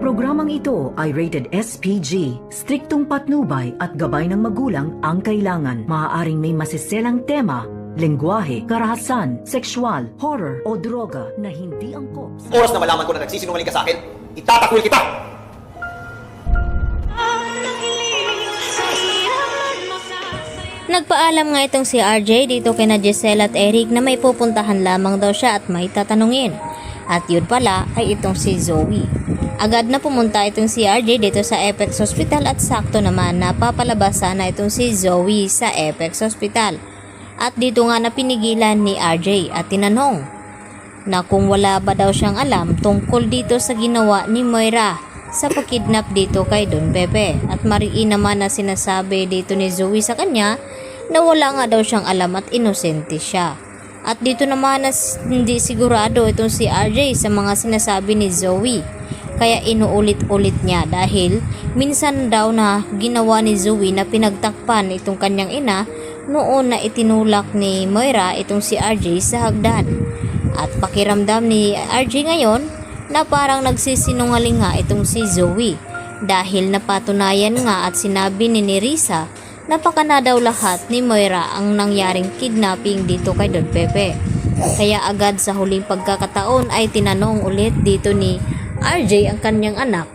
programang ito ay rated SPG. Striktong patnubay at gabay ng magulang ang kailangan. Maaaring may masiselang tema, lengguwahe, karahasan, sexual, horror o droga na hindi angkop sa... Oras na malaman ko na nagsisinungaling ka sa akin, itatakwil kita! Nagpaalam nga itong si RJ dito kina Giselle at Eric na may pupuntahan lamang daw siya at may tatanungin. At yun pala ay itong si Zoe. Agad na pumunta itong si RJ dito sa Apex Hospital at sakto naman na papalabas sana itong si Zoe sa Apex Hospital. At dito nga na pinigilan ni RJ at tinanong na kung wala ba daw siyang alam tungkol dito sa ginawa ni Moira sa pagkidnap dito kay Don Pepe. At mariin naman na sinasabi dito ni Zoe sa kanya na wala nga daw siyang alam at inosente siya. At dito naman na hindi sigurado itong si RJ sa mga sinasabi ni Zoe. Kaya inuulit-ulit niya dahil minsan daw na ginawa ni Zoe na pinagtakpan itong kanyang ina noon na itinulak ni Moira itong si RJ sa hagdan. At pakiramdam ni RJ ngayon na parang nagsisinungaling nga itong si Zoe dahil napatunayan nga at sinabi ni Nerissa na baka na daw lahat ni Moira ang nangyaring kidnapping dito kay Don Pepe. Kaya agad sa huling pagkakataon ay tinanong ulit dito ni RJ ang kanyang anak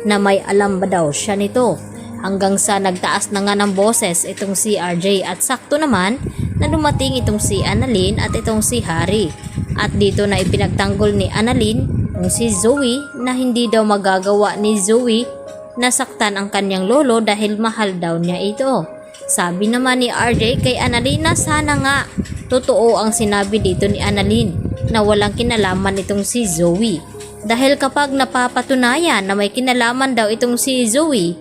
na may alam ba daw siya nito. Hanggang sa nagtaas na nga ng boses itong si RJ at sakto naman na dumating itong si Annalyn at itong si Harry. At dito na ipinagtanggol ni Annalyn yung si Zoe na hindi daw magagawa ni Zoe nasaktan ang kanyang lolo dahil mahal daw niya ito. Sabi naman ni RJ kay Annalyn na sana nga totoo ang sinabi dito ni Annalyn na walang kinalaman itong si Zoe. Dahil kapag napapatunayan na may kinalaman daw itong si Zoe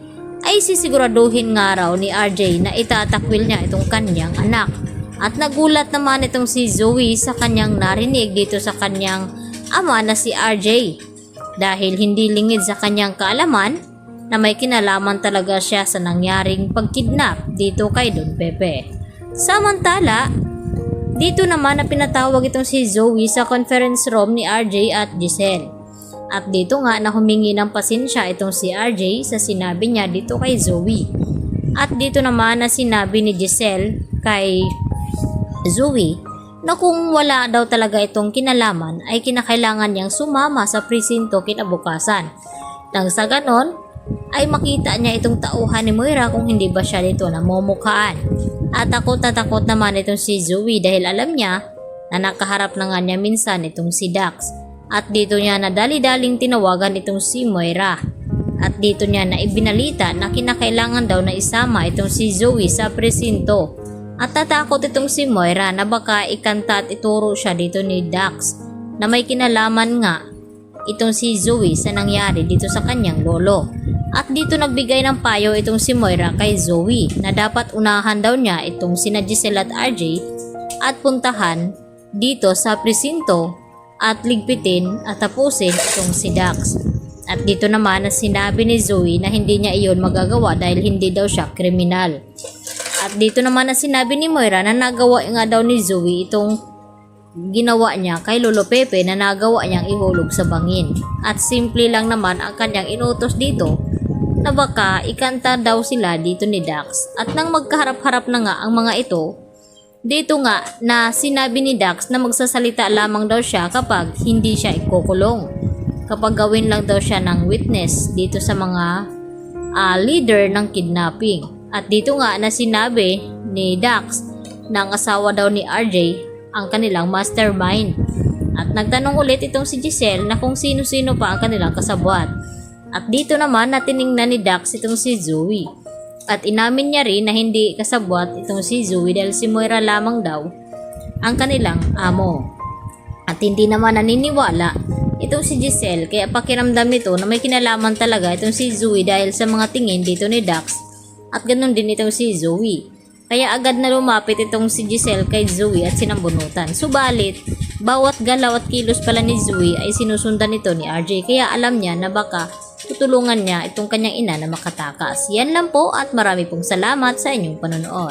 ay sisiguraduhin nga raw ni RJ na itatakwil niya itong kanyang anak. At nagulat naman itong si Zoe sa kanyang narinig dito sa kanyang ama na si RJ dahil hindi lingid sa kanyang kaalaman na may kinalaman talaga siya sa nangyaring pagkidnap dito kay Don Pepe. Samantala, dito naman na pinatawag itong si Zoe sa conference room ni RJ at Giselle. At dito nga na humingi ng pasensya itong si RJ sa sinabi niya dito kay Zoe. At dito naman na sinabi ni Giselle kay Zoe na kung wala daw talaga itong kinalaman ay kinakailangan niyang sumama sa presinto kinabukasan. Nang sa ganon ay makita niya itong tauhan ni Moira kung hindi ba siya dito namumukhaan. At takot na takot naman itong si Zoe dahil alam niya na nakaharap na nga niya minsan itong si Dax. At dito niya na dali-daling tinawagan itong si Moira. At dito niya na ibinalita na kinakailangan daw na isama itong si Zoe sa presinto. At tatakot itong si Moira na baka ikanta at ituro siya dito ni Dax na may kinalaman nga itong si Zoe sa nangyari dito sa kanyang lolo. At dito nagbigay ng payo itong si Moira kay Zoe na dapat unahan daw niya itong sina Giselle at RJ at puntahan dito sa presinto at ligpitin at tapusin itong si Dax. At dito naman na sinabi ni Zoe na hindi niya iyon magagawa dahil hindi daw siya kriminal. At dito naman na sinabi ni Moira na nagawa nga daw ni Zoe itong ginawa niya kay Lolo Pepe na nagawa niyang ihulog sa bangin. At simple lang naman ang kanyang inutos dito na baka ikanta daw sila dito ni Dax. At nang magkaharap-harap na nga ang mga ito, dito nga na sinabi ni Dax na magsasalita lamang daw siya kapag hindi siya ikukulong. Kapag gawin lang daw siya ng witness dito sa mga leader ng kidnapping. At dito nga na sinabi ni Dax na ang asawa daw ni RJ ang kanilang mastermind. At nagtanong ulit itong si Giselle na kung sino-sino pa ang kanilang kasabwat. At dito naman na tiningnan ni Dax itong si Zoe. At inamin niya rin na hindi kasabwat itong si Zoe dahil si Moira lamang daw ang kanilang amo. At hindi naman naniniwala itong si Giselle kaya pakiramdam nito na may kinalaman talaga itong si Zoe dahil sa mga tingin dito ni Dax. At ganun din itong si Zoe. Kaya agad na lumapit itong si Giselle kay Zoe at sinambunutan. Subalit, bawat galaw at kilos pala ni Zoe ay sinusundan nito ni RJ kaya alam niya na baka tutulungan niya itong kanyang ina na makatakas. Yan lang po at marami pong salamat sa inyong panonood.